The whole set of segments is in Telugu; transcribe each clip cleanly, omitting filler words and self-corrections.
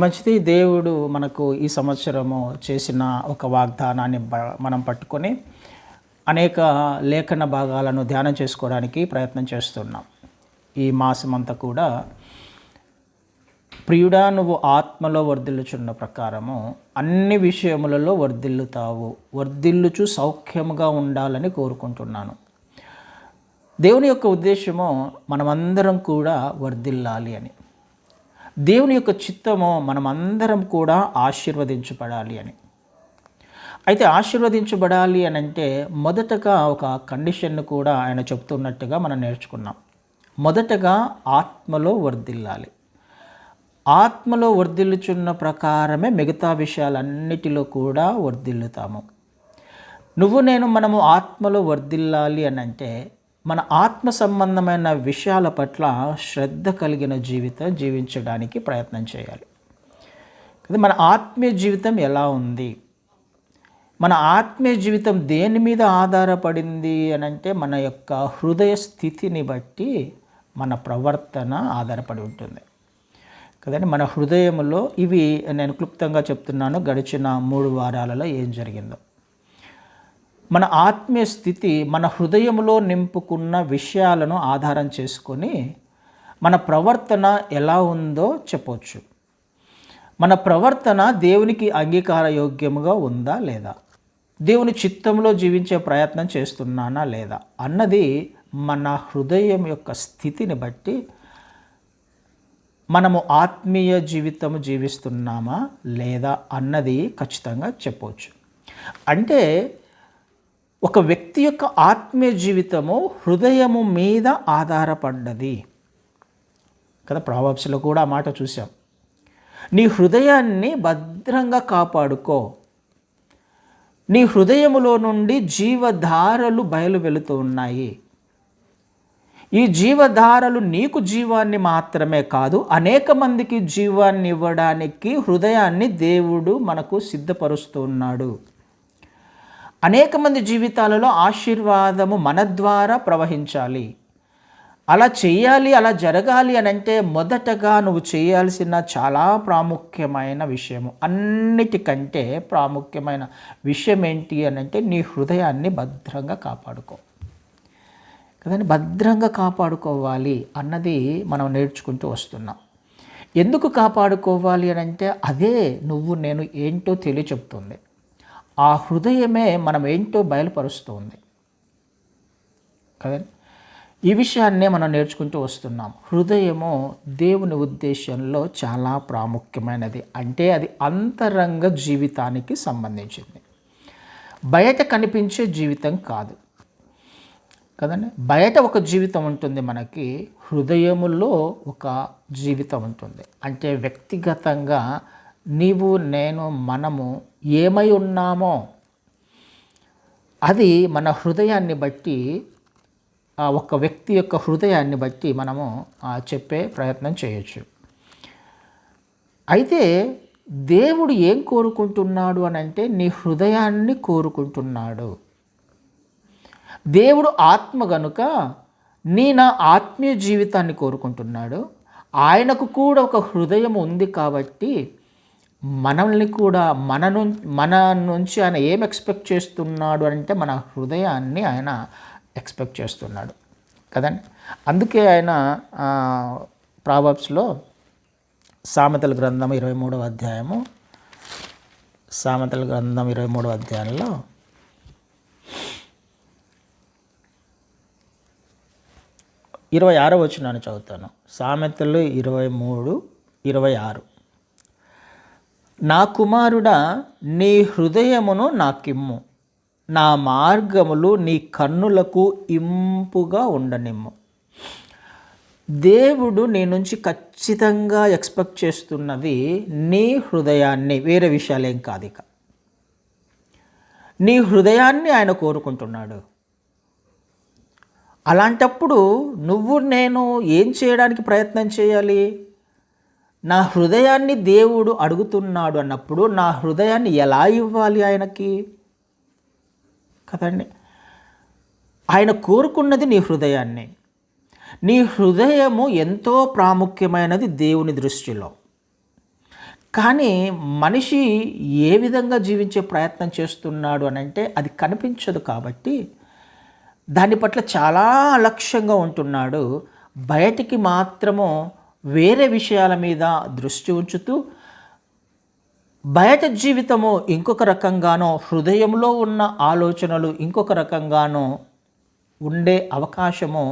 మంచిది. దేవుడు మనకు ఈ సంవత్సరము చేసిన ఒక వాగ్దానాన్ని మనం పట్టుకొని అనేక లేఖన భాగాలను ధ్యానం చేసుకోవడానికి ప్రయత్నం చేస్తున్నాం. ఈ మాసమంతా కూడా ప్రియుడా నువ్వు ఆత్మలో వర్ధిల్లుచున్న ప్రకారము అన్ని విషయములలో వర్ధిల్లుతావు, వర్ధిల్లుచు సౌఖ్యముగా ఉండాలని కోరుకుంటున్నాను. దేవుని యొక్క ఉద్దేశము మనమందరం కూడా వర్ధిల్లాలి అని. దేవుని యొక్క చిత్తము మనమందరం కూడా ఆశీర్వదించబడాలి అని. అయితే ఆశీర్వదించబడాలి అని అంటే మొదటగా ఒక కండిషన్ను కూడా ఆయన చెప్తున్నట్టుగా మనం నేర్చుకున్నాం. మొదటగా ఆత్మలో వర్ధిల్లాలి. ఆత్మలో వర్ధిల్లుచున్న ప్రకారమే మిగతా విషయాలన్నిటిలో కూడా వర్ధిల్లుతాము. మనము ఆత్మలో వర్ధిల్లాలి అని అంటే మన ఆత్మ సంబంధమైన విషయాల పట్ల శ్రద్ధ కలిగిన జీవితం జీవించడానికి ప్రయత్నం చేయాలి. మన ఆత్మీయ జీవితం ఎలా ఉంది, మన ఆత్మీయ జీవితం దేని మీద ఆధారపడింది అని అంటే మన యొక్క హృదయ స్థితిని బట్టి మన ప్రవర్తన ఆధారపడి ఉంటుంది కదండి. మన హృదయంలో ఇవి నేను క్లుప్తంగా చెప్తున్నాను, గడిచిన 3 వారాలలో ఏం జరిగిందో. మన ఆత్మీయ స్థితి మన హృదయంలో నింపుకున్న విషయాలను ఆధారం చేసుకొని మన ప్రవర్తన ఎలా ఉందో చెప్పవచ్చు. మన ప్రవర్తన దేవునికి అంగీకారయోగ్యముగా ఉందా లేదా, దేవుని చిత్తంలో జీవించే ప్రయత్నం చేస్తున్నానా లేదా అన్నది మన హృదయం యొక్క స్థితిని బట్టి మనము ఆత్మీయ జీవితము జీవిస్తున్నామా లేదా అన్నది ఖచ్చితంగా చెప్పవచ్చు. అంటే ఒక వ్యక్తి యొక్క ఆత్మీయ జీవితము హృదయము మీద ఆధారపడ్డది కదా. ప్రావర్బ్స్లో కూడా ఆ మాట చూసాం. నీ హృదయాన్ని భద్రంగా కాపాడుకో, నీ హృదయములో నుండి జీవధారలు బయలు వెళుతూ ఉన్నాయి. ఈ జీవధారలు నీకు జీవాన్ని మాత్రమే కాదు, అనేక మందికి జీవాన్ని ఇవ్వడానికి హృదయాన్ని దేవుడు మనకు సిద్ధపరుస్తూ ఉన్నాడు. అనేక మంది జీవితాలలో ఆశీర్వాదము మన ద్వారా ప్రవహించాలి. అలా చేయాలి, అలా జరగాలి అని అంటే మొదటగా నువ్వు చేయాల్సిన చాలా ప్రాముఖ్యమైన విషయము, అన్నిటికంటే ప్రాముఖ్యమైన విషయం ఏంటి అని అంటే నీ హృదయాన్ని భద్రంగా కాపాడుకో కదండి. భద్రంగా కాపాడుకోవాలి అన్నది మనం నేర్చుకుంటూ వస్తున్నాం. ఎందుకు కాపాడుకోవాలి అని అంటే అదే నేను ఏంటో తెలియచెప్తుంది. ఆ హృదయమే మనం ఏంటో బయలుపరుస్తుంది కదండి. ఈ విషయాన్నే మనం నేర్చుకుంటూ వస్తున్నాం. హృదయము దేవుని ఉద్దేశంలో చాలా ప్రాముఖ్యమైనది. అంటే అది అంతరంగ జీవితానికి సంబంధించింది, బయట కనిపించే జీవితం కాదు కదండి. బయట ఒక జీవితం ఉంటుంది మనకి, హృదయములో ఒక జీవితం ఉంటుంది. అంటే వ్యక్తిగతంగా మనము ఏమై ఉన్నామో అది మన హృదయాన్ని బట్టి, ఒక వ్యక్తి యొక్క హృదయాన్ని బట్టి మనము చెప్పే ప్రయత్నం చేయొచ్చు. అయితే దేవుడు ఏం కోరుకుంటున్నాడు అని అంటే నీ హృదయాన్ని కోరుకుంటున్నాడు. దేవుడు ఆత్మ గనుక నా ఆత్మీయ జీవితాన్ని కోరుకుంటున్నాడు. ఆయనకు కూడా ఒక హృదయం ఉంది కాబట్టి మనల్ని కూడా మన నుంచి ఆయన ఏం ఎక్స్పెక్ట్ చేస్తున్నాడు అంటే మన హృదయాన్ని ఆయన ఎక్స్పెక్ట్ చేస్తున్నాడు కదండి. అందుకే ఆయన ప్రావర్బ్స్లో సామెతల గ్రంథం 23వ అధ్యాయము, సామెతల గ్రంథం 23వ అధ్యాయంలో 26వ వచనాన్ని చదువుతాను. సామెతలు 23:26. నా కుమారుడా, నీ హృదయమును నాకిమ్ము, నా మార్గములు నీ కన్నులకు ఇంపుగా ఉండనిమ్ము. దేవుడు నీ నుంచి ఖచ్చితంగా ఎక్స్పెక్ట్ చేస్తున్నది నీ హృదయాన్ని, వేరే విషయాలేం కాదు. ఇక నీ హృదయాన్ని ఆయన కోరుకుంటున్నాడు. అలాంటప్పుడు నేను ఏం చేయడానికి ప్రయత్నం చేయాలి? నా హృదయాన్ని దేవుడు అడుగుతున్నాడు అన్నప్పుడు నా హృదయాన్ని ఎలా ఇవ్వాలి ఆయనకి కదండి. ఆయన కోరుకున్నది నీ హృదయాన్ని. నీ హృదయము ఎంతో ప్రాముఖ్యమైనది దేవుని దృష్టిలో. కానీ మనిషి ఏ విధంగా జీవించే ప్రయత్నం చేస్తున్నాడు అని అంటే అది కనిపించదు కాబట్టి దాని పట్ల చాలా అలక్ష్యంగా ఉంటున్నాడు. బయటికి మాత్రము వేరే విషయాల మీద దృష్టి ఉంచుతూ బయట జీవితము ఇంకొక రకంగానో, హృదయంలో ఉన్న ఆలోచనలు ఇంకొక రకంగానో ఉండే అవకాశము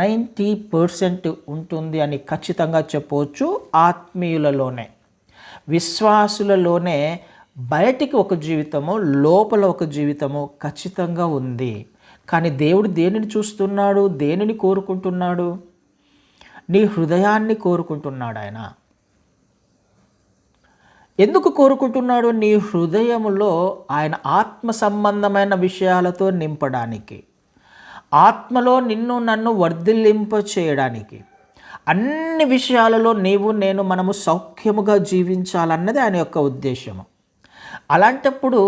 90% ఉంటుంది అని ఖచ్చితంగా చెప్పవచ్చు. ఆత్మీయులలోనే, విశ్వాసులలోనే బయటికి ఒక జీవితము, లోపల ఒక జీవితము ఖచ్చితంగా ఉంది. కానీ దేవుడు దేనిని చూస్తున్నాడు, దేనిని కోరుకుంటున్నాడు? నీ హృదయాన్ని కోరుకుంటున్నాడు ఆయన. ఎందుకు కోరుకుంటున్నాడు? నీ హృదయములో ఆయన ఆత్మ సంబంధమైన విషయాలతో నింపడానికి, ఆత్మలో నిన్ను నన్ను వర్ధిల్లింప చేయడానికి, అన్ని విషయాలలో నీవు నేను మనము సౌఖ్యముగా జీవించాలన్నది ఆయన యొక్క ఉద్దేశము. అలాంటప్పుడు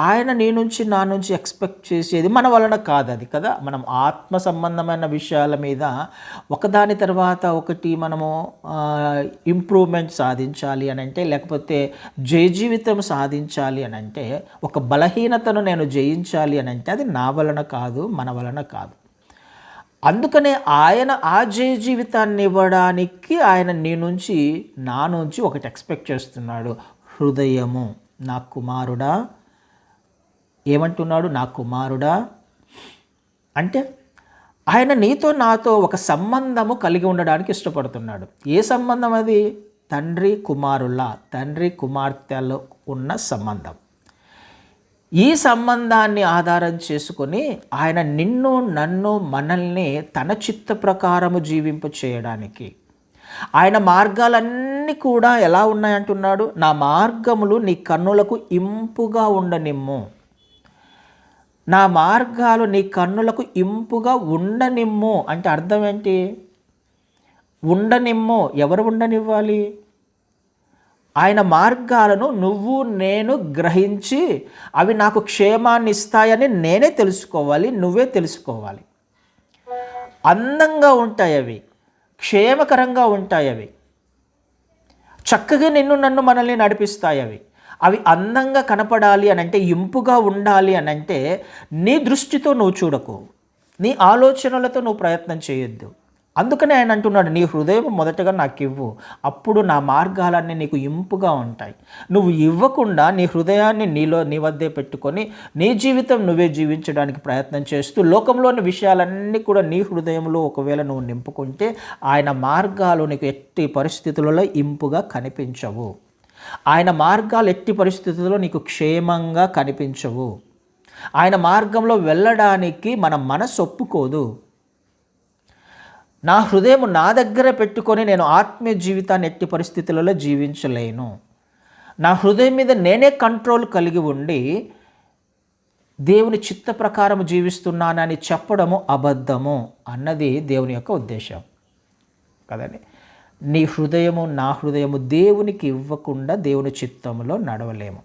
ఆయన నీ నుంచి నా నుంచి ఎక్స్పెక్ట్ చేసేది మన వలన కాదు అది కదా. మనం ఆత్మ సంబంధమైన విషయాల మీద ఒకదాని తర్వాత ఒకటి మనము ఇంప్రూవ్మెంట్ సాధించాలి అని అంటే, లేకపోతే జీవితం సాధించాలి అని అంటే, ఒక బలహీనతను నేను జయించాలి అని అంటే అది నా వలన కాదు, మన వలన కాదు. అందుకనే ఆయన ఆ జీవితాన్ని ఇవ్వడానికి ఆయన నీ నుంచి నా నుంచి ఒకటి ఎక్స్పెక్ట్ చేస్తున్నాడు. హృదయము. నా కుమారుడా, ఏమంటున్నాడు? నా కుమారుడా అంటే ఆయన నీతో నాతో ఒక సంబంధము కలిగి ఉండడానికి ఇష్టపడుతున్నాడు. ఏ సంబంధం అది? తండ్రి కుమారుల, తండ్రి కుమార్తెలో ఉన్న సంబంధం. ఈ సంబంధాన్ని ఆధారం చేసుకొని ఆయన నిన్ను నన్ను మనల్ని తన చిత్త ప్రకారము జీవింప చేయడానికి, ఆయన మార్గాలన్నీ కూడా ఎలా ఉన్నాయంటున్నాడు? నా మార్గములు నీ కన్నులకు ఇంపుగా ఉండనిమ్ము. నా మార్గాలు నీ కన్నులకు ఇంపుగా ఉండనిమ్ము అంటే అర్థం ఏంటి? ఉండనిమ్ము. ఎవరు ఉండనివ్వాలి? ఆయన మార్గాలను నువ్వు నేను గ్రహించి అవి నాకు క్షేమాన్ని ఇస్తాయని నేనే తెలుసుకోవాలి, నువ్వే తెలుసుకోవాలి. అందంగా ఉంటాయి అవి, క్షేమకరంగా ఉంటాయి అవి, చక్కగా నిన్ను నన్ను మనల్ని నడిపిస్తాయి అవి. అవి అందంగా కనపడాలి అని అంటే, ఇంపుగా ఉండాలి అని అంటే నీ దృష్టితో నువ్వు చూడకు, నీ ఆలోచనలతో నువ్వు ప్రయత్నం చేయొద్దు. అందుకనే ఆయన అంటున్నాడు, నీ హృదయం మొదటగా నాకు ఇవ్వు, అప్పుడు నా మార్గాలన్నీ నీకు ఇంపుగా ఉంటాయి. నువ్వు ఇవ్వకుండా నీ హృదయాన్ని నీ వద్దే పెట్టుకొని నీ జీవితం నువ్వే జీవించడానికి ప్రయత్నం చేస్తూ లోకంలోని విషయాలన్నీ కూడా నీ హృదయంలో ఒకవేళ నువ్వు నింపుకుంటే ఆయన మార్గాలు నీకు ఎట్టి పరిస్థితులలో ఇంపుగా కనిపించవు. ఆయన మార్గాలు ఎట్టి పరిస్థితుల్లో నీకు క్షేమంగా కనిపించవు. ఆయన మార్గంలో వెళ్ళడానికి మన మనసు ఒప్పుకోదు. నా హృదయం నా దగ్గర పెట్టుకొని నేను ఆత్మీయ జీవితాన్ని ఎట్టి పరిస్థితులలో జీవించలేను. నా హృదయం మీద నేనే కంట్రోల్ కలిగి ఉండి దేవుని చిత్త ప్రకారం జీవిస్తున్నానని చెప్పడము అబద్ధము అన్నది దేవుని యొక్క ఉద్దేశం కదండి. నీ హృదయము నా హృదయము దేవునికి ఇవ్వకుండా దేవుని చిత్తములో నడవలేము.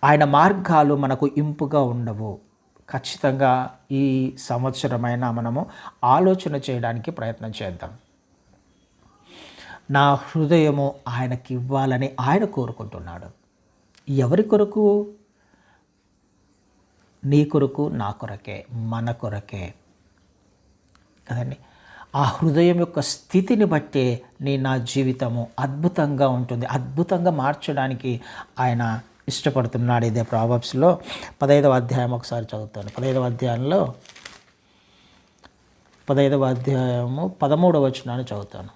ఆయన మార్గాలు మనకు ఇంపుగా ఉండవు. ఖచ్చితంగా ఈ సంవత్సరమైనా మనము ఆలోచన చేయడానికి ప్రయత్నం చేద్దాం. నా హృదయము ఆయనకి ఇవ్వాలని ఆయన కోరుకుంటున్నాడు. ఎవరి కొరకు? నీ కొరకు, నా కొరకే, మన కొరకే కదండి. ఆ హృదయం యొక్క స్థితిని బట్టే నా జీవితము అద్భుతంగా ఉంటుంది. అద్భుతంగా మార్చడానికి ఆయన ఇష్టపడుతున్నాడు. ఇదే ప్రావర్బ్స్లో 15వ అధ్యాయం ఒకసారి చదువుతాను. 15వ అధ్యాయంలో 15వ అధ్యాయము 13వ వచనాన్ని చదువుతాను.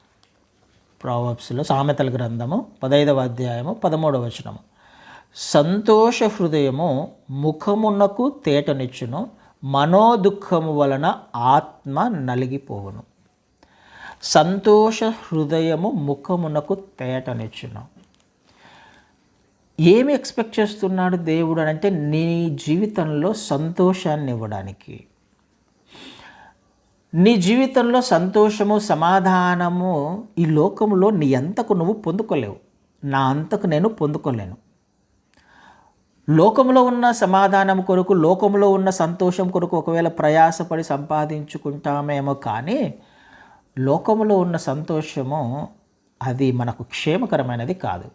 ప్రావర్బ్స్లో సామెతల గ్రంథము 15వ అధ్యాయము 13వ వచనము. సంతోష హృదయము ముఖమునకు తేటనిచ్చును, మనోదుఃఖము వలన ఆత్మ నలిగిపోవును. సంతోష హృదయము ముఖమునకు తేటనిచ్చును. ఏమి ఎక్స్పెక్ట్ చేస్తున్నాడు దేవుడు అని అంటే, నీ జీవితంలో సంతోషాన్ని ఇవ్వడానికి. నీ జీవితంలో సంతోషము, సమాధానము ఈ లోకంలో నీ అంతకు నువ్వు పొందుకోలేవు, నా అంతకు నేను పొందుకోలేను. లోకంలో ఉన్న సమాధానం కొరకు, లోకంలో ఉన్న సంతోషం కొరకు ఒకవేళ ప్రయాసపడి సంపాదించుకుంటామేమో, కానీ లోకంలో ఉన్న సంతోషము అది మనకు క్షేమకరమైనది కాదు.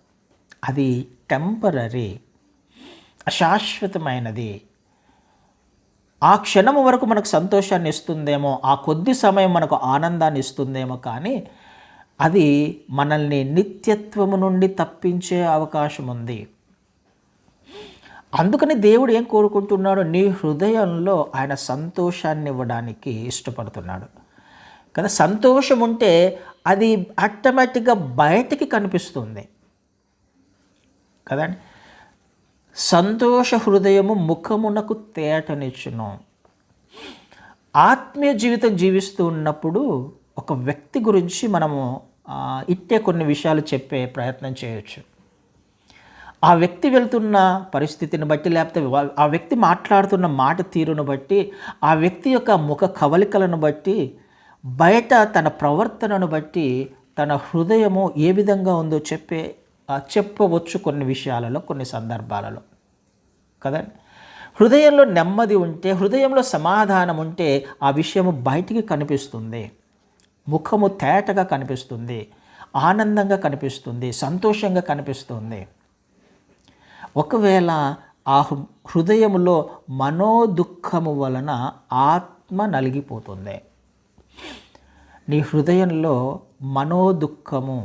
అది టెంపరరీ, అశాశ్వతమైనది. ఆ క్షణము వరకు మనకు సంతోషాన్ని ఇస్తుందేమో, ఆ కొద్ది సమయం మనకు ఆనందాన్ని ఇస్తుందేమో, కానీ అది మనల్ని నిత్యత్వము నుండి తప్పించే అవకాశం ఉంది. అందుకని దేవుడు ఏం కోరుకుంటున్నాడు? నీ హృదయంలో ఆయన సంతోషాన్ని ఇవ్వడానికి ఇష్టపడుతున్నాడు కదా. సంతోషం ఉంటే అది ఆటోమేటిక్గా బయటికి కనిపిస్తుంది కదండి. సంతోష హృదయము ముఖమునకు తేటనిచ్చును. ఆత్మీయ జీవితం జీవిస్తూ ఉన్నప్పుడు ఒక వ్యక్తి గురించి మనము ఇట్టే కొన్ని విషయాలు చెప్పే ప్రయత్నం చేయొచ్చు. ఆ వ్యక్తి వెళ్తున్న పరిస్థితిని బట్టి, లేకపోతే ఆ వ్యక్తి మాట్లాడుతున్న మాట తీరును బట్టి, ఆ వ్యక్తి యొక్క ముఖ కవలికలను బట్టి, బయట తన ప్రవర్తనను బట్టి తన హృదయము ఏ విధంగా ఉందో చెప్పవచ్చు కొన్ని విషయాలలో, కొన్ని సందర్భాలలో కదండి. హృదయంలో నెమ్మది ఉంటే, హృదయంలో సమాధానం ఉంటే ఆ విషయము బయటికి కనిపిస్తుంది. ముఖము తేటగా కనిపిస్తుంది, ఆనందంగా కనిపిస్తుంది, సంతోషంగా కనిపిస్తుంది. ఒకవేళ ఆ హృదయములో మనోదుఃఖము వలన ఆత్మ నలిగిపోతుంది. నీ హృదయంలో మనోదుఃఖము,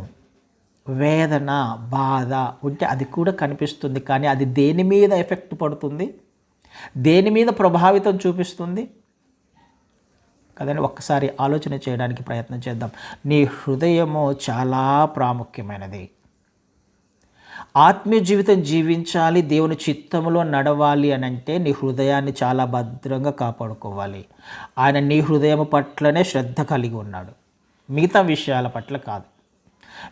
వేదన, బాధ ఉంటే అది కూడా కనిపిస్తుంది. కానీ అది దేని మీద ఎఫెక్ట్ పడుతుంది, దేని మీద ప్రభావితం చూపిస్తుంది కదండి. ఒక్కసారి ఆలోచన చేయడానికి ప్రయత్నం చేద్దాం. నీ హృదయము చాలా ప్రాముఖ్యమైనది. ఆత్మీయ జీవితం జీవించాలి, దేవుని చిత్తములో నడవాలి అని అంటే నీ హృదయాన్ని చాలా భద్రంగా కాపాడుకోవాలి. ఆయన నీ హృదయం పట్లనే శ్రద్ధ కలిగి ఉన్నాడు, మిగతా విషయాల పట్ల కాదు,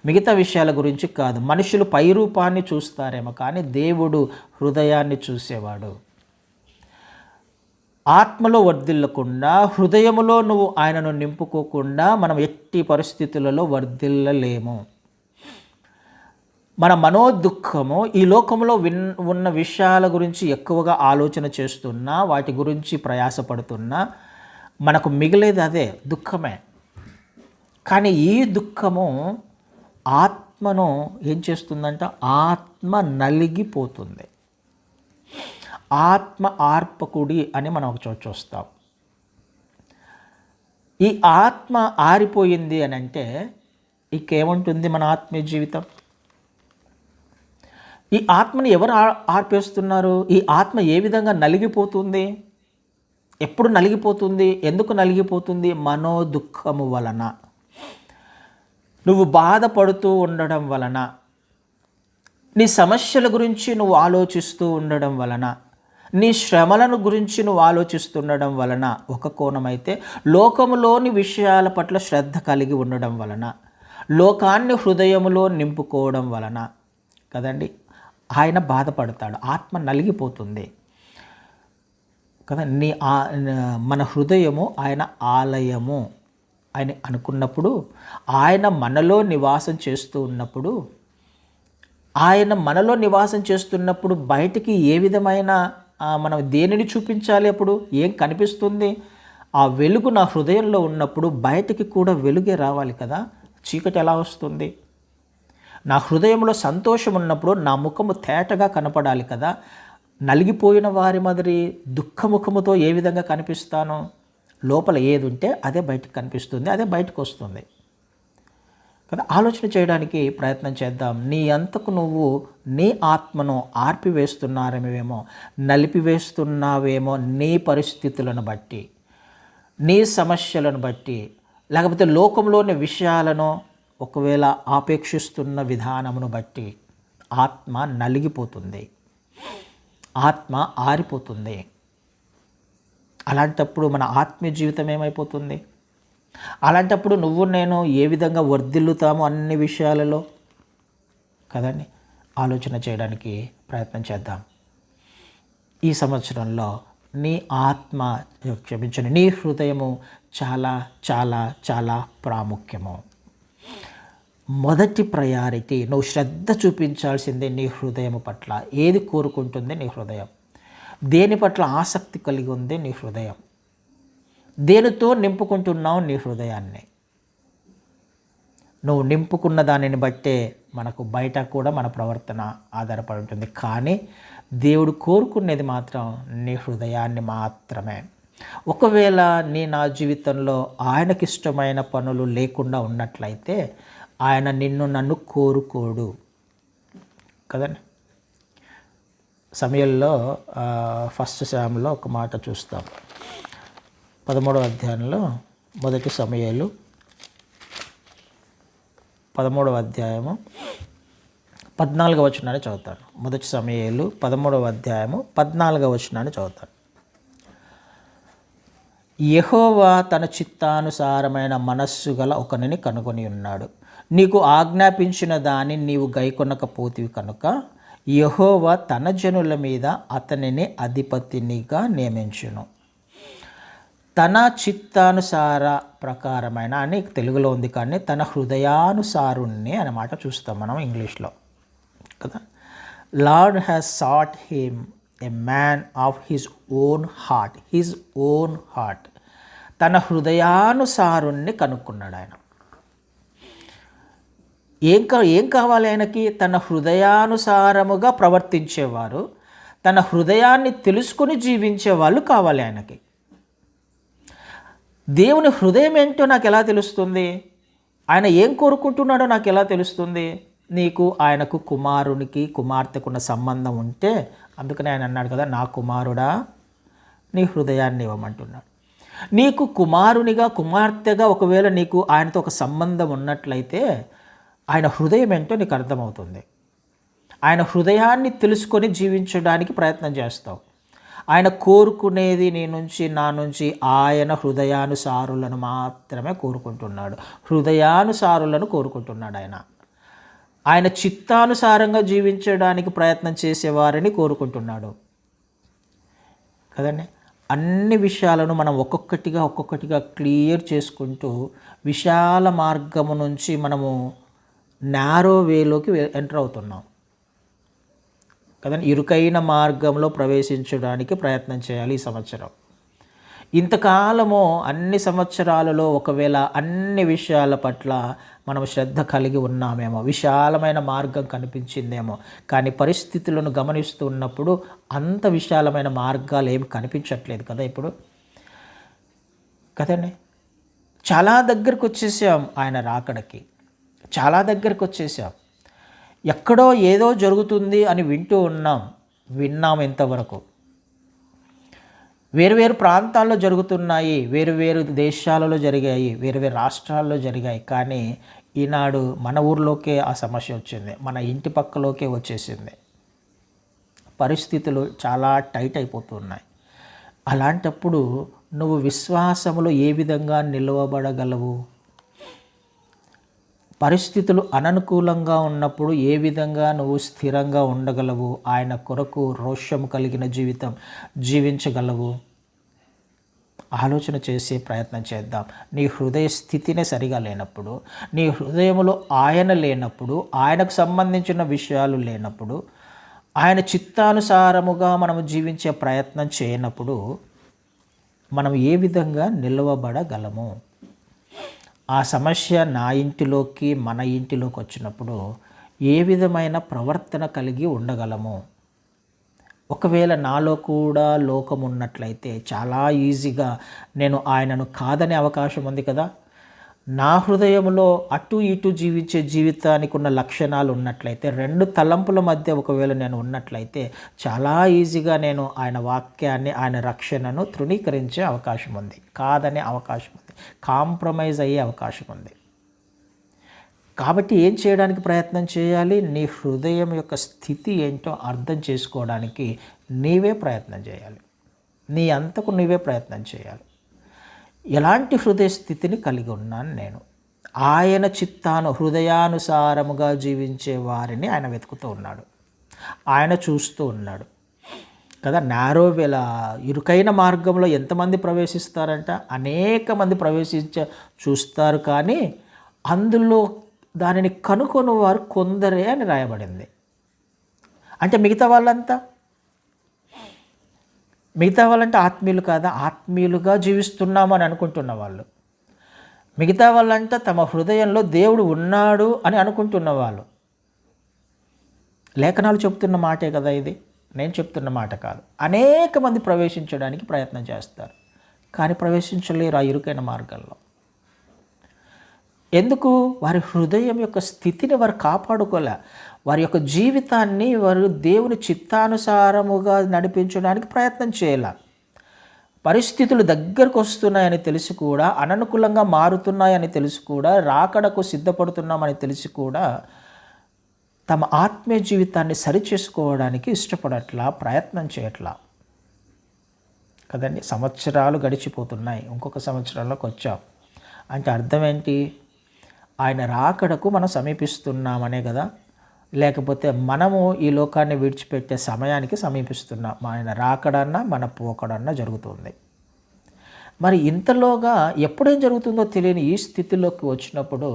మిగతా విషయాల గురించి కాదు. మనుషులు పై రూపాన్ని చూస్తారేమో, కానీ దేవుడు హృదయాన్ని చూసేవాడు. ఆత్మలో వర్ధిల్లకుండా, హృదయములో నువ్వు ఆయనను నింపుకోకుండా మనం ఎట్టి పరిస్థితులలో వర్ధిల్లలేము. మన మనోదుఃఖము ఈ లోకంలో ఉన్న విషయాల గురించి ఎక్కువగా ఆలోచన చేస్తున్నా, వాటి గురించి ప్రయాసపడుతున్నా మనకు మిగిలేది అదే దుఃఖమే. కానీ ఈ దుఃఖము ఆత్మను ఏం చేస్తుందంట? ఆత్మ నలిగిపోతుంది. ఆత్మ ఆర్పకుడి అని మనం ఒక చోట చూస్తాం. ఈ ఆత్మ ఆరిపోయింది అని అంటే ఇంకేముంటుంది మన ఆత్మీయ జీవితం? ఈ ఆత్మని ఎవరు ఆర్పేస్తున్నారు? ఈ ఆత్మ ఏ విధంగా నలిగిపోతుంది? ఎప్పుడు నలిగిపోతుంది? ఎందుకు నలిగిపోతుంది? మనోదుఃఖము వలన, నువ్వు బాధపడుతూ ఉండడం వలన, నీ సమస్యల గురించి నువ్వు ఆలోచిస్తూ ఉండడం వలన, నీ శ్రమలను గురించి నువ్వు ఆలోచిస్తుండడం వలన ఒక కోణమైతే, లోకములోని విషయాల పట్ల శ్రద్ధ కలిగి ఉండడం వలన, లోకాన్ని హృదయములో నింపుకోవడం వలన కదండి ఆయన బాధపడతాడు, ఆత్మ నలిగిపోతుంది కదా. మన హృదయము ఆయన ఆలయము అని అనుకున్నప్పుడు, ఆయన మనలో నివాసం చేస్తూ ఉన్నప్పుడు, ఆయన మనలో నివాసం చేస్తున్నప్పుడు బయటికి ఏ విధమైన మనం దేనిని చూపించాలి? అప్పుడు ఏం కనిపిస్తుంది? ఆ వెలుగు నా హృదయంలో ఉన్నప్పుడు బయటికి కూడా వెలుగే రావాలి కదా. చీకటి ఎలా వస్తుంది? నా హృదయంలో సంతోషం ఉన్నప్పుడు నా ముఖము తేటగా కనపడాలి కదా. నలిగిపోయిన వారి మాదిరి దుఃఖముఖముతో ఏ విధంగా కనిపిస్తాను? లోపల ఏది ఉంటే అదే బయటకు కనిపిస్తుంది, అదే బయటకు వస్తుంది కదా. ఆలోచన చేయడానికి ప్రయత్నం చేద్దాం. నీ అంతకు నువ్వు నీ ఆత్మను ఆర్పివేస్తున్నారేమో, నలిపివేస్తున్నావేమో నీ పరిస్థితులను బట్టి, నీ సమస్యలను బట్టి, లేకపోతే లోకంలోని విషయాలను ఒకవేళ ఆపేక్షిస్తున్న విధానమును బట్టి ఆత్మ నలిగిపోతుంది, ఆత్మ ఆరిపోతుంది. అలాంటప్పుడు మన ఆత్మీయ జీవితం ఏమైపోతుంది? అలాంటప్పుడు నువ్వు నేను ఏ విధంగా వర్ధిల్లుతామో అన్ని విషయాలలో కదండి. ఆలోచన చేయడానికి ప్రయత్నం చేద్దాం. ఈ సంవత్సరంలో నీ ఆత్మ, క్షమించండి, నీ హృదయము చాలా చాలా చాలా ప్రాముఖ్యము. మొదటి ప్రయారిటీ నువ్వు శ్రద్ధ చూపించాల్సిందే నీ హృదయం పట్ల. ఏది కోరుకుంటుంది నీ హృదయం? దేని పట్ల ఆసక్తి కలిగి ఉంది నీ హృదయం? దేనితో నింపుకుంటున్నావు నీ హృదయాన్ని? నువ్వు నింపుకున్న దానిని బట్టే మనకు బయట కూడా మన ప్రవర్తన ఆధారపడి ఉంటుంది. కానీ దేవుడు కోరుకునేది మాత్రం నీ హృదయాన్ని మాత్రమే. ఒకవేళ నా జీవితంలో ఆయనకిష్టమైన పనులు లేకుండా ఉన్నట్లయితే ఆయన నన్ను కోరుకోడు కదండి. సమయంలో ఫస్ట్ శామ్లో ఒక మాట చూస్తాం. 13వ అధ్యాయంలో మొదటి సమయాలు 13వ అధ్యాయము 14వ వచనాన్ని చదువుతాను. మొదటి సమయాలు 13వ అధ్యాయము 14వ వచనాన్ని చదువుతాను. యెహోవా తన చిత్తానుసారమైన మనస్సు గల ఒకనిని కనుగొని ఉన్నాడు. నీకు ఆజ్ఞాపించిన దాన్ని నీవు గైకొనకపోతివి కనుక యెహోవా తన జనుల మీద అతనిని అధిపతినిగా నియమించును. తన చిత్తానుసార ప్రకారమైన అని తెలుగులో ఉంది, కానీ తన హృదయానుసారుణ్ణి అనే మాట చూస్తాం మనం ఇంగ్లీష్లో కదా. Lord has sought him a man of his own heart. తన హృదయానుసారుణ్ణి కనుక్కున్నాడు ఆయన. ఏం కావాలి ఆయనకి? తన హృదయానుసారముగా ప్రవర్తించేవారు, తన హృదయాన్ని తెలుసుకొని జీవించే వాళ్ళు కావాలి ఆయనకి. దేవుని హృదయం ఏంటో నాకు ఎలా తెలుస్తుంది? ఆయన ఏం కోరుకుంటున్నాడో నాకు ఎలా తెలుస్తుంది? నీకు ఆయనకు కుమారునికి కుమార్తెకున్న సంబంధం ఉంటే, అందుకని ఆయన అన్నాడు కదా, నా కుమారుడా నీ హృదయాన్ని ఇవ్వమంటున్నాడు. నీకు కుమారునిగా కుమార్తెగా ఒకవేళ నీకు ఆయనతో ఒక సంబంధం ఉన్నట్లయితే ఆయన హృదయం ఏంటో నీకు అర్థమవుతుంది. ఆయన హృదయాన్ని తెలుసుకొని జీవించడానికి ప్రయత్నం చేస్తావు. ఆయన కోరుకునేది నా నుంచి ఆయన హృదయానుసారులను మాత్రమే కోరుకుంటున్నాడు. హృదయానుసారులను కోరుకుంటున్నాడు ఆయన చిత్తానుసారంగా జీవించడానికి ప్రయత్నం చేసేవారిని కోరుకుంటున్నాడు కదండి. అన్ని విషయాలను మనం ఒక్కొక్కటిగా క్లియర్ చేసుకుంటూ విశాల మార్గము నుంచి మనము నారో వేలోకి ఎంటర్ అవుతున్నాం కదండి. ఇరుకైన మార్గంలో ప్రవేశించడానికి ప్రయత్నం చేయాలి ఈ సంవత్సరం. ఇంతకాలము అన్ని సంవత్సరాలలో ఒకవేళ అన్ని విషయాల పట్ల మనం శ్రద్ధ కలిగి ఉన్నామేమో, విశాలమైన మార్గం కనిపించిందేమో, కానీ పరిస్థితులను గమనిస్తూ ఉన్నప్పుడు అంత విశాలమైన మార్గాలు ఏమి కనిపించట్లేదు కదా ఇప్పుడు కదండి. చాలా దగ్గరకు వచ్చేసాం ఆయన రాకడకి, చాలా దగ్గరకు వచ్చేసాం. ఎక్కడో ఏదో జరుగుతుంది అని విన్నాం ఇంతవరకు. వేరువేరు ప్రాంతాల్లో జరుగుతున్నాయి, వేరువేరు దేశాలలో జరిగాయి, వేరువేరు రాష్ట్రాల్లో జరిగాయి. కానీ ఈనాడు మన ఊర్లోకే ఆ సమస్య వచ్చింది, మన ఇంటి పక్కలోకే వచ్చేసింది. పరిస్థితులు చాలా టైట్ అయిపోతున్నాయి. అలాంటప్పుడు నువ్వు విశ్వాసములో ఏ విధంగా నిలవబడగలవు? పరిస్థితులు అననుకూలంగా ఉన్నప్పుడు ఏ విధంగా నువ్వు స్థిరంగా ఉండగలవు? ఆయన కొరకు రోషము కలిగిన జీవితం జీవించగలవు? ఆలోచన చేసే ప్రయత్నం చేద్దాం. నీ హృదయ స్థితినే సరిగా లేనప్పుడు, నీ హృదయంలో ఆయన లేనప్పుడు, ఆయనకు సంబంధించిన విషయాలు లేనప్పుడు, ఆయన చిత్తానుసారముగా మనము జీవించే ప్రయత్నం చేయనప్పుడు మనం ఏ విధంగా నిలవబడగలము? ఆ సమస్య నా ఇంటిలోకి మన ఇంటిలోకి వచ్చినప్పుడు ఏ విధమైన ప్రవర్తన కలిగి ఉండగలము? ఒకవేళ నాలో కూడా లోకం ఉన్నట్లయితే చాలా ఈజీగా నేను ఆయనను కాదనే అవకాశం ఉంది కదా. నా హృదయంలో అటు ఇటు జీవించే జీవితానికి ఉన్న లక్షణాలు ఉన్నట్లయితే, రెండు తలంపుల మధ్య ఒకవేళ నేను ఉన్నట్లయితే చాలా ఈజీగా నేను ఆయన వాక్యాన్ని, ఆయన రక్షణను తృణీకరించే అవకాశం ఉంది, కాదనే అవకాశం ఉంది, కాంప్రమైజ్ అయ్యే అవకాశం ఉంది. కాబట్టి ఏం చేయడానికి ప్రయత్నం చేయాలి? నీ హృదయం యొక్క స్థితి ఏంటో అర్థం చేసుకోవడానికి నీవే ప్రయత్నం చేయాలి. నీ అంతకు నీవే ప్రయత్నం చేయాలి. ఎలాంటి హృదయ స్థితిని కలిగి ఉన్నాను నేను? ఆయన హృదయానుసారముగా జీవించే వారిని ఆయన వెతుకుతూ ఉన్నాడు, ఆయన చూస్తూ ఉన్నాడు కదా. ఇరుకైన మార్గంలో ఎంతమంది ప్రవేశిస్తారంట? అనేక మంది చూస్తారు, కానీ అందులో దానిని కనుక్కొని వారు కొందరే అని రాయబడింది. అంటే మిగతా వాళ్ళంటే ఆత్మీయులు కాదా? ఆత్మీయులుగా జీవిస్తున్నామని అనుకుంటున్న వాళ్ళు మిగతా వాళ్ళంతా తమ హృదయంలో దేవుడు ఉన్నాడు అని అనుకుంటున్న వాళ్ళు. లేఖనాలు చెప్తున్న మాటే కదా ఇది, నేను చెప్తున్న మాట కాదు. అనేక మంది ప్రవేశించడానికి ప్రయత్నం చేస్తారు, కానీ ప్రవేశించలేరు ఆ ఇరుకైన మార్గాల్లో. ఎందుకు? వారి హృదయం యొక్క స్థితిని వారు కాపాడుకోలే. వారి యొక్క జీవితాన్ని వారు దేవుని చిత్తానుసారముగా నడిపించడానికి ప్రయత్నం చేయాల. పరిస్థితులు దగ్గరకు వస్తున్నాయని తెలిసి కూడా, అననుకూలంగా మారుతున్నాయని తెలిసి కూడా, రాకడకు సిద్ధపడుతున్నామని తెలిసి కూడా తమ ఆత్మీయ జీవితాన్ని సరిచేసుకోవడానికి ఇష్టపడట్లా, ప్రయత్నం చేయట్లా కదండి. సంవత్సరాలు గడిచిపోతున్నాయి, ఇంకొక సంవత్సరంలోకి వచ్చాం అంటే అర్థం ఏంటి? ఆయన రాకడకు మనం సమీపిస్తున్నామనే కదా, లేకపోతే మనము ఈ లోకాన్ని విడిచిపెట్టే సమయానికి సమీపిస్తున్నాం. ఆయన రాకడన్నా మన పోకడన్నా జరుగుతుంది. మరి ఇంతలోగా ఎప్పుడేం జరుగుతుందో తెలియని ఈ స్థితిలోకి వచ్చినప్పుడు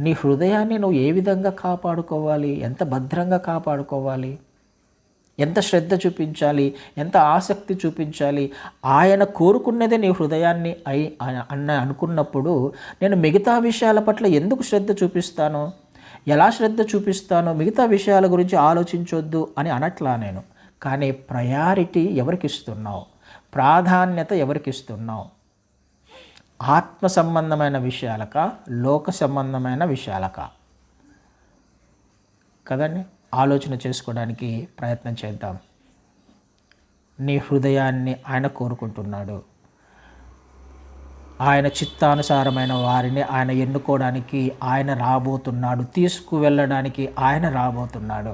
నీ హృదయాన్ని నువ్వు ఏ విధంగా కాపాడుకోవాలి? ఎంత భద్రంగా కాపాడుకోవాలి? ఎంత శ్రద్ధ చూపించాలి? ఎంత ఆసక్తి చూపించాలి? ఆయన కోరుకున్నదే నీ హృదయాన్ని అనుకున్నప్పుడు నేను మిగతా విషయాల పట్ల ఎందుకు శ్రద్ధ చూపిస్తాను? ఎలా శ్రద్ధ చూపిస్తాను? మిగతా విషయాల గురించి ఆలోచించొద్దు అని అనట్లా నేను. కానీ ప్రయారిటీ ఎవరికి ఇస్తున్నావు? ప్రాధాన్యత ఎవరికి ఇస్తున్నావు? ఆత్మ సంబంధమైన విషయాలకా, లోక సంబంధమైన విషయాలకా? కదండి, ఆలోచన చేసుకోవడానికి ప్రయత్నం చేద్దాం. నీ హృదయాన్ని ఆయన కోరుకుంటున్నాడు. ఆయన చిత్తానుసారమైన వారిని ఆయన ఎన్నుకోవడానికి ఆయన రాబోతున్నాడు, తీసుకువెళ్ళడానికి ఆయన రాబోతున్నాడు.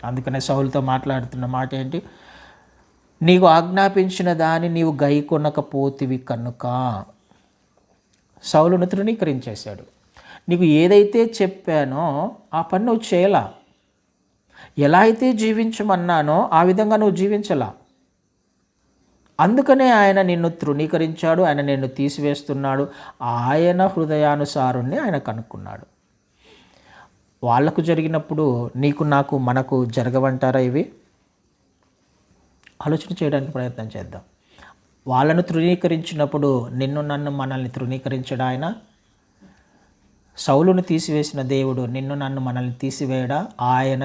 అందుకనే సౌలుతో మాట్లాడుతున్న మాట ఏంటి? నీకు ఆజ్ఞాపించిన దాన్ని నీవు గైకొనకపోతివి కనుక. సౌలును తృణీకరించేశాడు. నీకు ఏదైతే చెప్పానో ఆ పని నువ్వు చేయలా. ఎలా అయితే జీవించమన్నానో ఆ విధంగా నువ్వు జీవించలా. అందుకనే ఆయన నిన్ను తృణీకరించాడు, ఆయన నిన్ను తీసివేస్తున్నాడు. ఆయన హృదయానుసారుణ్ణి ఆయన కనుక్కున్నాడు. వాళ్లకు జరిగినప్పుడు నీకు, నాకు, మనకు జరగవంటారా ఇవి? ఆలోచన చేయడానికి ప్రయత్నం చేద్దాం. వాళ్ళను తృణీకరించినప్పుడు నిన్ను, నన్ను, మనల్ని తృణీకరించడా ఆయన? సౌలును తీసివేసిన దేవుడు నిన్ను, నన్ను, మనల్ని తీసివేయడా? ఆయన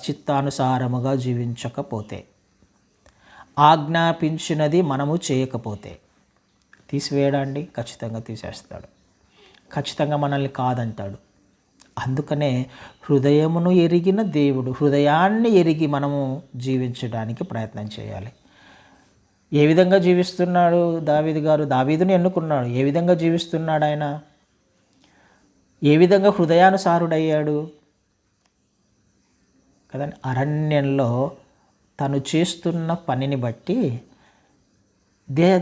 చిత్తానుసారముగా జీవించకపోతే, ఆజ్ఞాపించినది మనము చేయకపోతే తీసివేయడా అండి? ఖచ్చితంగా తీసేస్తాడు. ఖచ్చితంగా మనల్ని కాదంటాడు. అందుకనే హృదయమును ఎరిగిన దేవుడు, హృదయాన్ని ఎరిగి మనము జీవించడానికి ప్రయత్నం చేయాలి. ఏ విధంగా జీవిస్తున్నాడు దావీదు గారు? దావీదుని ఎన్నుకున్నాడు. ఏ విధంగా జీవిస్తున్నాడు ఆయన? ఏ విధంగా హృదయానుసారుడయ్యాడు కదండి. అరణ్యంలో తను చేస్తున్న పనిని బట్టి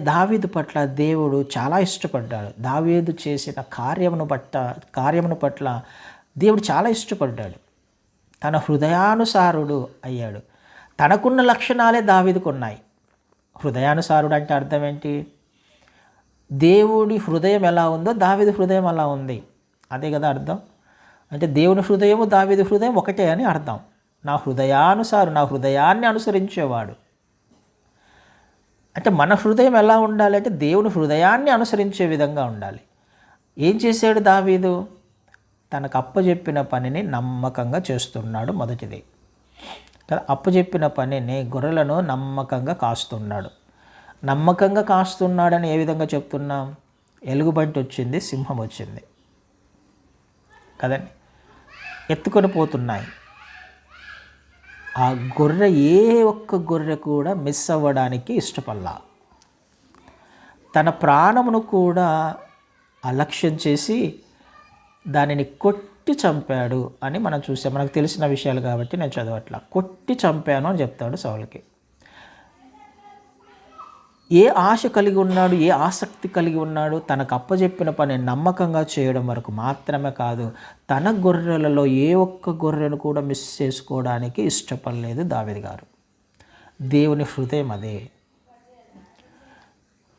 దావీదు పట్ల దేవుడు చాలా ఇష్టపడ్డాడు. దావీదు చేసిన కార్యమును పట్ల దేవుడు చాలా ఇష్టపడ్డాడు. తన హృదయానుసారుడు అయ్యాడు. తనకున్న లక్షణాలే దావీదుకున్నాయి. హృదయానుసారుడు అంటే అర్థం ఏంటి? దేవుడి హృదయం ఎలా ఉందో దావీదు హృదయం అలా ఉంది. అదే కదా అర్థం. అంటే దేవుని హృదయము దావీదు హృదయం ఒకటే అని అర్థం. నా హృదయాన్ని అనుసరించేవాడు. అంటే మన హృదయం ఎలా ఉండాలి అంటే దేవుని హృదయాన్ని అనుసరించే విధంగా ఉండాలి. ఏం చేశాడు దావీదు? తనకు అప్పచెప్పిన పనిని నమ్మకంగా చేస్తున్నాడు. మొదటిది కదా, అప్పచెప్పిన పనిని, గొర్రెలను నమ్మకంగా కాస్తున్నాడు. నమ్మకంగా కాస్తున్నాడని ఏ విధంగా చెప్తున్నాం? ఎలుగుబంటి వచ్చింది, సింహం వచ్చింది కదండి, ఎత్తుకొని పోతున్నాయి. ఆ గొర్రె, ఏ ఒక్క గొర్రె కూడా మిస్ అవ్వడానికి ఇష్టపడలా. తన ప్రాణమును కూడా అలక్ష్యం చేసి దానిని కొట్టి చంపాడు అని మనం చూసాం. మనకు తెలిసిన విషయాలు కాబట్టి నేను చదవట్లా. కొట్టి చంపాను అని చెప్తాడు సౌలుకి. ఏ ఆశ కలిగి ఉన్నాడు, ఏ ఆసక్తి కలిగి ఉన్నాడు? తనకు అప్పచెప్పిన పని నమ్మకంగా చేయడం వరకు మాత్రమే కాదు, తన గొర్రెలలో ఏ ఒక్క గొర్రెను కూడా మిస్ చేసుకోవడానికి ఇష్టపడలేదు దావీదు గారు. దేవుని హృదయం అదే.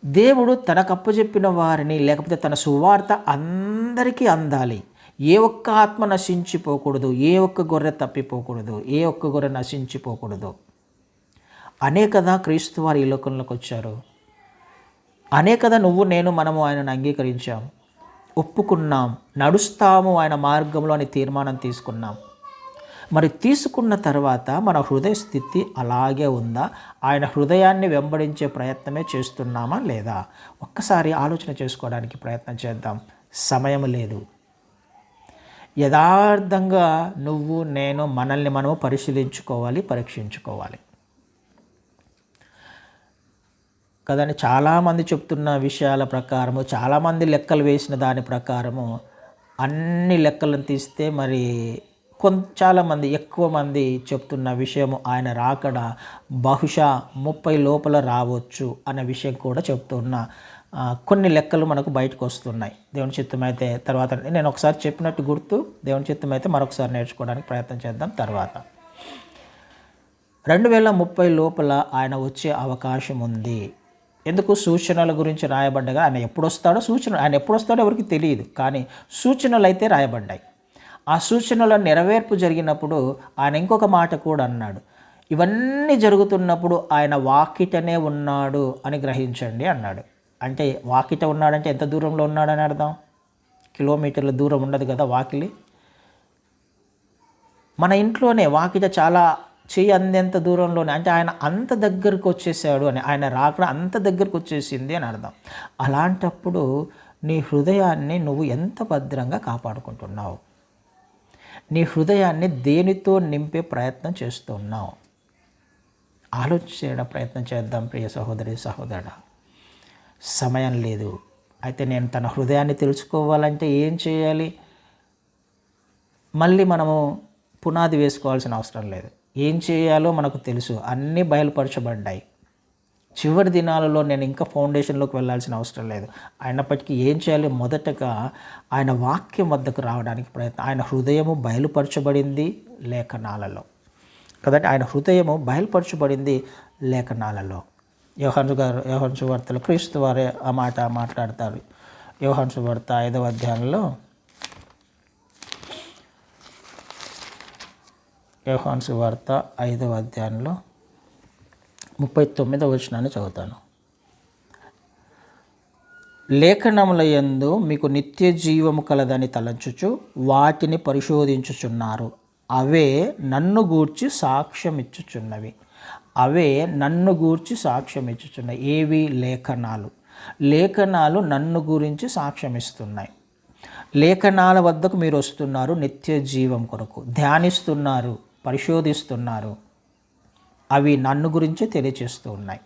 దేవుడు తనకు అప్పచెప్పిన వారిని, లేకపోతే తన సువార్త అందరికీ అందాలి. ఏ ఒక్క ఆత్మ నశించిపోకూడదు, ఏ ఒక్క గొర్రె తప్పిపోకూడదు, ఏ ఒక్క గొర్రె నశించిపోకూడదు. అనే కదా క్రీస్తు వారు ఈ లోకంలోకి వచ్చారు. అనే కదా నువ్వు, నేను, మనము ఆయనను అంగీకరించాం. ఒప్పుకున్నాం, నడుస్తాము ఆయన మార్గంలో అని తీర్మానం తీసుకున్నాం. మరి తీసుకున్న తర్వాత మన హృదయ స్థితి అలాగే ఉందా? ఆయన హృదయాన్ని వెంబడించే ప్రయత్నమే చేస్తున్నామా లేదా? ఒక్కసారి ఆలోచన చేసుకోవడానికి ప్రయత్నం చేద్దాం. సమయం లేదు. యథార్థంగా నువ్వు నేను మనల్ని మనము పరిశీలించుకోవాలి, పరీక్షించుకోవాలి కదండి. చాలామంది చెప్తున్న విషయాల ప్రకారము, చాలామంది లెక్కలు వేసిన దాని ప్రకారము, అన్ని లెక్కలను తీస్తే మరి చాలామంది ఎక్కువ మంది చెప్తున్న విషయము ఆయన రాకడ బహుశా 30 లోపల రావచ్చు అనే విషయం కూడా చెప్తున్న కొన్ని లెక్కలు మనకు బయటకు వస్తున్నాయి. దేవుని చిత్తమైతే తర్వాత నేను ఒకసారి చెప్పినట్టు గుర్తు, దేవుని చిత్తమైతే మరొకసారి నేర్చుకోవడానికి ప్రయత్నం చేద్దాం. తర్వాత 2030 లోపల ఆయన వచ్చే అవకాశం ఉంది. ఎందుకు? సూచనల గురించి రాయబడ్డగా ఆయన ఎప్పుడు వస్తాడో ఎవరికి తెలియదు, కానీ సూచనలు అయితే రాయబడ్డాయి. ఆ సూచనల నెరవేర్పు జరిగినప్పుడు ఆయన ఇంకొక మాట కూడా అన్నాడు, ఇవన్నీ జరుగుతున్నప్పుడు ఆయన వాకిటనే ఉన్నాడు అని గ్రహించండి అన్నాడు. అంటే వాకిట ఉన్నాడంటే ఎంత దూరంలో ఉన్నాడని అర్థం? కిలోమీటర్ల దూరం ఉండదు కదా వాకిలి. మన ఇంట్లోనే వాకిట చాలా చెయ్యి అందేంత దూరంలోనే, అంటే ఆయన అంత దగ్గరకు వచ్చేసాడు అని, ఆయన రాకడ అంత దగ్గరకు వచ్చేసింది అని అర్థం. అలాంటప్పుడు నీ హృదయాన్ని నువ్వు ఎంత భద్రంగా కాపాడుకుంటున్నావు? నీ హృదయాన్ని దేనితో నింపే ప్రయత్నం చేస్తున్నావు? ఆలోచించడం ప్రయత్నం చేద్దాం ప్రియ సహోదరి సహోదరుడా. సమయం లేదు. అయితే నేను తన హృదయాన్ని తెలుసుకోవాలంటే ఏం చేయాలి? మళ్ళీ మనము పునాది వేసుకోవాల్సిన అవసరం లేదు. ఏం చేయాలో మనకు తెలుసు, అన్నీ బయలుపరచబడ్డాయి. చివరి దినాలలో నేను ఇంకా ఫౌండేషన్లోకి వెళ్ళాల్సిన అవసరం లేదు. అయినప్పటికీ ఏం చేయాలి? మొదటగా ఆయన వాక్యం వద్దకు రావడానికి ప్రయత్నం. ఆయన హృదయము బయలుపరచబడింది లేఖనాలలో ఆయన హృదయము బయలుపరచబడింది లేఖనాలలో. యోహాను సువార్తలో క్రీస్తు వారే ఆ మాట మాట్లాడతారు. యోహాను సువార్త 5వ అధ్యాయంలో, యోహాను సువార్త 5వ అధ్యాయంలో 39వ వచనాన్ని చదువుతాను. లేఖనముల యందు మీకు నిత్య జీవము కలదని తలంచుచు వాటిని పరిశోధించుచున్నారు. అవే నన్ను గూర్చి సాక్ష్యం ఇచ్చుచున్నవి. ఏవి? లేఖనాలు నన్ను గురించి సాక్ష్యం ఇస్తున్నాయి. లేఖనాల వద్దకు మీరు వస్తున్నారు, నిత్య జీవం కొరకు ధ్యానిస్తున్నారు, పరిశోధిస్తున్నారు. అవి నన్ను గురించి తెలియచేస్తూ ఉన్నాయి.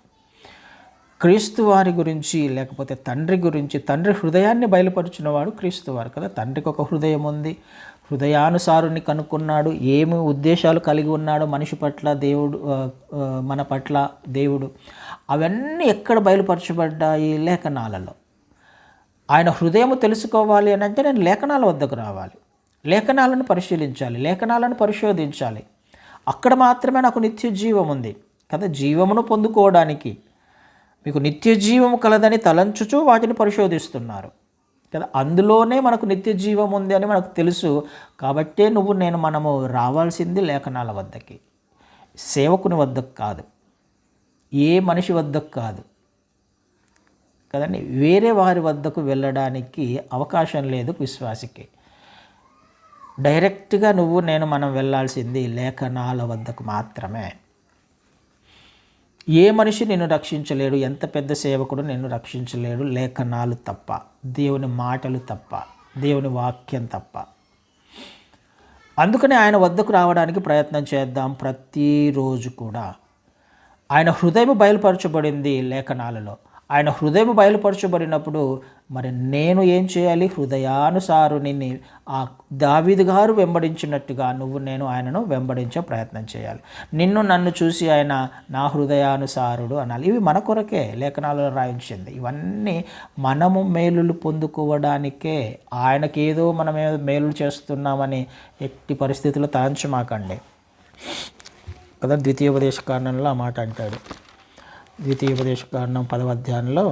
క్రీస్తు వారి గురించి, లేకపోతే తండ్రి గురించి, తండ్రి హృదయాన్ని బయలుపరిచినవాడు క్రీస్తు వారు కదా. తండ్రికి ఒక హృదయం ఉంది, హృదయానుసారుని కనుక్కున్నాడు, ఏమి ఉద్దేశాలు కలిగి ఉన్నాడో మనిషి పట్ల దేవుడు, మన పట్ల దేవుడు, అవన్నీ ఎక్కడ బయలుపరచబడ్డాయి? లేఖనాలలో. ఆయన హృదయము తెలుసుకోవాలి అని అంటే నేను లేఖనాల వద్దకు రావాలి, లేఖనాలను పరిశీలించాలి, లేఖనాలను పరిశోధించాలి. అక్కడ మాత్రమే నాకు నిత్య జీవం ఉంది కదా. జీవమును పొందుకోవడానికి మీకు నిత్య జీవము కలదని తలంచుచూ వాటిని పరిశోధిస్తున్నారు కదా. అందులోనే మనకు నిత్య జీవం ఉంది అని మనకు తెలుసు. కాబట్టే మనము రావాల్సింది లేఖనాల వద్దకి, సేవకుని వద్దకు కాదు, ఏ మనిషి వద్దకు కాదు కదండి. వేరే వారి వద్దకు వెళ్ళడానికి అవకాశం లేదు విశ్వాసికి. డైరెక్ట్గా మనం వెళ్ళాల్సింది లేఖనాల వద్దకు మాత్రమే. ఏ మనిషి నిన్ను రక్షించలేడు, ఎంత పెద్ద సేవకుడు నిన్ను రక్షించలేడు, లేఖనాలు తప్ప, దేవుని మాటలు తప్ప, దేవుని వాక్యం తప్ప. అందుకని ఆయన వద్దకు రావడానికి ప్రయత్నం చేద్దాం ప్రతిరోజు కూడా. ఆయన హృదయం బయలుపరచబడింది లేఖనాలలో. ఆయన హృదయం బయలుపరచబడినప్పుడు మరి నేను ఏం చేయాలి? హృదయానుసారుని ఆ దావీదు గారు వెంబడించినట్టుగా నేను ఆయనను వెంబడించే ప్రయత్నం చేయాలి. నన్ను చూసి ఆయన నా హృదయానుసారుడు అనాలి. ఇవి మన కొరకే లేఖనాలలో రాయించింది. ఇవన్నీ మనము మేలులు పొందుకోవడానికే. ఆయనకేదో మనం మేలులు చేస్తున్నామని ఎట్టి పరిస్థితుల్లో తలంచమాకండి కదా. ద్వితీయోపదేశకాండంలో ఆ మాట అంటాడు. ద్వితీయోపదేశకాండం 10వ అధ్యాయంలో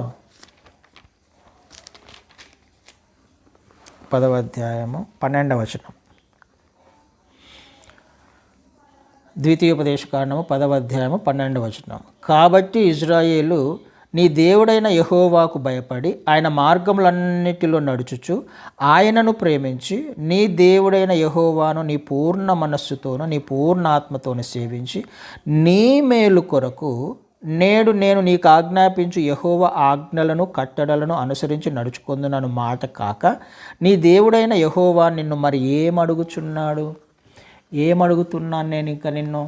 10వ అధ్యాయము 12వ వచనం. ద్వితీయోపదేశకాండము 10వ అధ్యాయము 12వ వచనం. కాబట్టి ఇజ్రాయేలు నీ దేవుడైన యెహోవాకు భయపడి ఆయన మార్గములన్నిటిలో నడుచుచు ఆయనను ప్రేమించి నీ దేవుడైన యెహోవాను నీ పూర్ణ మనస్సుతోనూ నీ పూర్ణ ఆత్మతోనూ సేవించి నీ మేలు కొరకు నేడు నేను నీకు ఆజ్ఞాపించు యెహోవా ఆజ్ఞలను కట్టడలను అనుసరించి నడుచుకొందునను మాట కాక నీ దేవుడైన యెహోవా నిన్ను మరి ఏమడుగుచున్నాడు? ఏమడుగుతున్నాను నేను ఇంకా నిన్ను?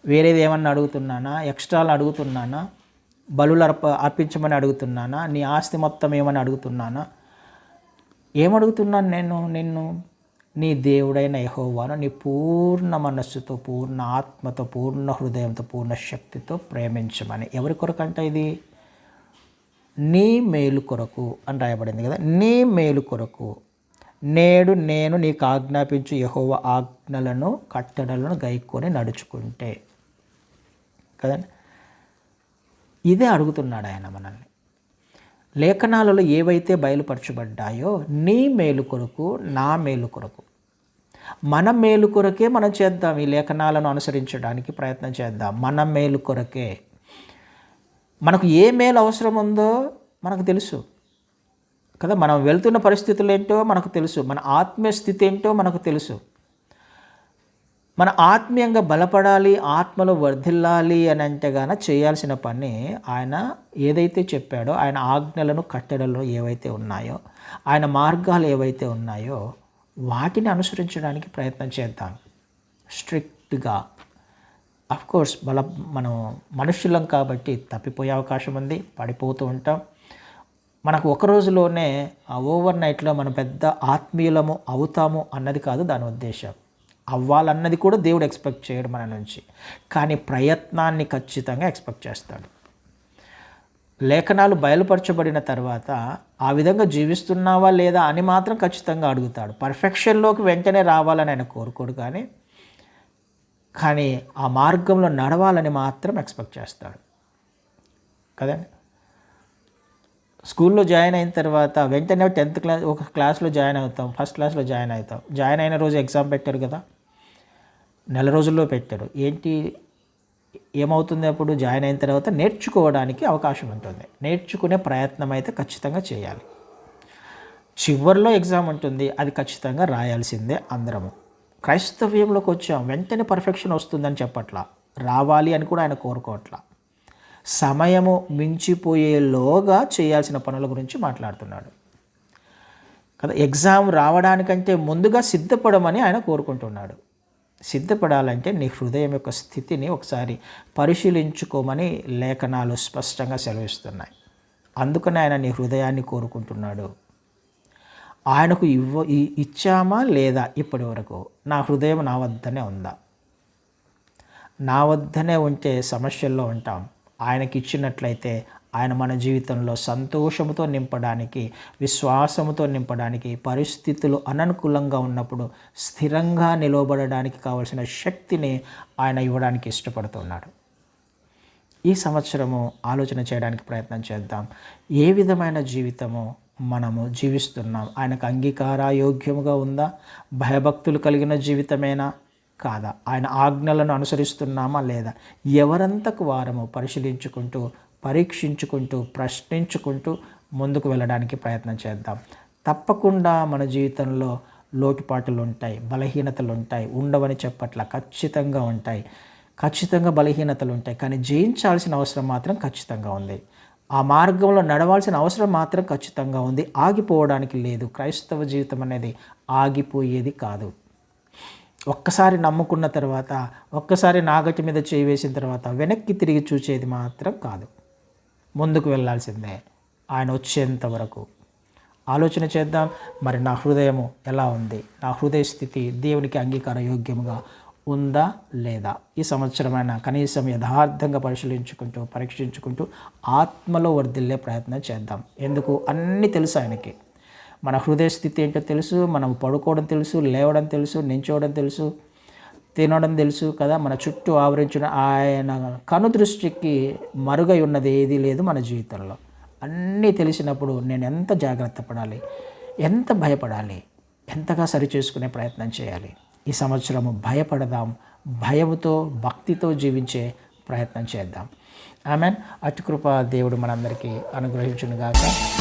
వేరేది ఏమన్నా అడుగుతున్నానా? ఎక్స్ట్రాలు అడుగుతున్నానా? బలులు అర్పించమని అడుగుతున్నానా? నీ ఆస్తి మొత్తం ఏమని అడుగుతున్నానా? ఏమడుగుతున్నాను నేను నిన్ను? నీ దేవుడైన యెహోవాను నీ పూర్ణ మనస్సుతో, పూర్ణ ఆత్మతో, పూర్ణ హృదయంతో, పూర్ణ శక్తితో ప్రేమించమని. ఎవరి కొరకు అంట ఇది? నీ మేలు కొరకు అని రాయబడింది కదా. నీ మేలు కొరకు నేడు నేను నీకు ఆజ్ఞాపించు యెహోవా ఆజ్ఞలను కట్టడలను గైకొని నడుచుకుంటే కదండి. ఇదే అడుగుతున్నాడు ఆయన మనల్ని. లేఖనాలలో ఏవైతే బయలుపరచబడ్డాయో నీ మేలు కొరకు, నా మేలు కొరకు, మన మేలు కొరకే మనం చేద్దాం. ఈ లేఖనాలను అనుసరించడానికి ప్రయత్నం చేద్దాం. మన మేలు కొరకే. మనకు ఏ మేలు అవసరం ఉందో మనకు తెలుసు కదా. మనం వెళ్తున్న పరిస్థితులు ఏంటో మనకు తెలుసు. మన ఆత్మీయ స్థితి ఏంటో మనకు తెలుసు. మన ఆత్మీయంగా బలపడాలి, ఆత్మలో వర్ధిల్లాలి అని అంటే చేయాల్సిన పని ఆయన ఏదైతే చెప్పాడో, ఆయన ఆజ్ఞలను కట్టడలు ఏవైతే ఉన్నాయో, ఆయన మార్గాలు ఏవైతే ఉన్నాయో వాటిని అనుసరించడానికి ప్రయత్నం చేద్దాం స్ట్రిక్ట్గా. అఫ్కోర్స్ మనం మనుషులం కాబట్టి తప్పిపోయే అవకాశం ఉంది, పడిపోతూ ఉంటాం. మనకు ఒక రోజులోనే ఓవర్ నైట్లో మనం పెద్ద ఆత్మీయులము అవుతాము అన్నది కాదు దాని ఉద్దేశం. అవ్వాలన్నది కూడా దేవుడు ఎక్స్పెక్ట్ చేయడు మన నుంచి, కానీ ప్రయత్నాన్ని ఖచ్చితంగా ఎక్స్పెక్ట్ చేస్తాడు. లేఖనాలు బయలుపరచబడిన తర్వాత ఆ విధంగా జీవిస్తున్నావా లేదా అని మాత్రం ఖచ్చితంగా అడుగుతాడు. పర్ఫెక్షన్లోకి వెంటనే రావాలని ఆయన కోరుకోడు, కానీ ఆ మార్గంలో నడవాలని మాత్రం ఎక్స్పెక్ట్ చేస్తాడు కదండి. స్కూల్లో జాయిన్ అయిన తర్వాత వెంటనే 10th క్లాస్ ఒక క్లాస్లో జాయిన్ అవుతాం, ఫస్ట్ క్లాస్లో జాయిన్ అవుతాం. జాయిన్ అయిన రోజు ఎగ్జామ్ పెట్టారు కదా, నెల రోజుల్లో పెట్టారు. ఏమవుతుంది అప్పుడు? జాయిన్ అయిన తర్వాత నేర్చుకోవడానికి అవకాశం ఉంటుంది. నేర్చుకునే ప్రయత్నం అయితే ఖచ్చితంగా చేయాలి. చివరిలో ఎగ్జామ్ ఉంటుంది, అది ఖచ్చితంగా రాయాల్సిందే అందరము. క్రైస్తవ్యంలోకి వచ్చాం, వెంటనే పర్ఫెక్షన్ వస్తుందని చెప్పట్లా, రావాలి అని కూడా ఆయన కోరుకోవట్లా. సమయము మించిపోయేలోగా చేయాల్సిన పనుల గురించి మాట్లాడుతున్నాడు కదా. ఎగ్జామ్ రావడానికంటే ముందుగా సిద్ధపడమని ఆయన కోరుకుంటున్నాడు. సిద్ధపడాలంటే నీ హృదయం యొక్క స్థితిని ఒకసారి పరిశీలించుకోమని లేఖనాలు స్పష్టంగా సెలవిస్తున్నాయి. అందుకని ఆయన నీ హృదయాన్ని కోరుకుంటున్నాడు. ఆయనకు ఇచ్చామా లేదా? ఇప్పటి వరకు నా హృదయం నా వద్దనే ఉందా? నా వద్దనే ఉంటే సమస్యల్లో ఉంటాం. ఆయనకి ఇచ్చినట్లయితే ఆయన మన జీవితంలో సంతోషముతో నింపడానికి, విశ్వాసముతో నింపడానికి, పరిస్థితులు అననుకూలంగా ఉన్నప్పుడు స్థిరంగా నిలవబడడానికి కావలసిన శక్తిని ఆయన ఇవ్వడానికి ఇష్టపడుతున్నాడు. ఈ సంవత్సరము ఆలోచన చేయడానికి ప్రయత్నం చేద్దాం. ఏ విధమైన జీవితము మనము జీవిస్తున్నాం? ఆయనకు అంగీకారయోగ్యముగా ఉందా? భయభక్తులు కలిగిన జీవితమేనా కాదా? ఆయన ఆజ్ఞలను అనుసరిస్తున్నామా లేదా? ఎవరంతకు వారము పరిశీలించుకుంటూ, పరీక్షించుకుంటూ, ప్రశ్నించుకుంటూ ముందుకు వెళ్ళడానికి ప్రయత్నం చేద్దాం. తప్పకుండా మన జీవితంలో లోటుపాట్లు ఉంటాయి, బలహీనతలు ఉంటాయి. ఉండవని చెప్పట్ల, ఖచ్చితంగా ఉంటాయి. ఖచ్చితంగా బలహీనతలు ఉంటాయి, కానీ జయించాల్సిన అవసరం మాత్రం ఖచ్చితంగా ఉంది. ఆ మార్గంలో నడవాల్సిన అవసరం మాత్రం ఖచ్చితంగా ఉంది. ఆగిపోవడానికి లేదు. క్రైస్తవ జీవితం అనేది ఆగిపోయేది కాదు. ఒక్కసారి నమ్ముకున్న తర్వాత, ఒక్కసారి నాగటి మీద చేయి వేసిన తర్వాత వెనక్కి తిరిగి చూసేది మాత్రం కాదు. ముందుకు వెళ్ళాల్సిందే ఆయన వచ్చేంత వరకు. ఆలోచన చేద్దాం. మరి నా హృదయము ఎలా ఉంది? నా హృదయ స్థితి దేవునికి అంగీకారయోగ్యముగా ఉందా లేదా? ఈ సంవత్సరమైన కనీసం యథార్థంగా పరిశీలించుకుంటూ, పరీక్షించుకుంటూ ఆత్మలో వర్ధిల్లే ప్రయత్నం చేద్దాం. ఎందుకు? అన్నీ తెలుసు ఆయనకి. మన హృదయ స్థితి ఏంటో తెలుసు, మనం పడుకోవడం తెలుసు, లేవడం తెలుసు, నించోవడం తెలుసు, తినడం తెలుసు కదా. మన చుట్టూ ఆవరించిన ఆయన కనుదృష్టికి మరుగై ఉన్నది ఏదీ లేదు మన జీవితంలో. అన్నీ తెలిసినప్పుడు నేను ఎంత జాగ్రత్త పడాలి, ఎంత భయపడాలి, ఎంతగా సరిచేసుకునే ప్రయత్నం చేయాలి. ఈ సంవత్సరము భయపడదాం, భయముతో భక్తితో జీవించే ప్రయత్నం చేద్దాం. ఆమెన్. అటు కృప దేవుడు మనందరికీ అనుగ్రహించునుగాక.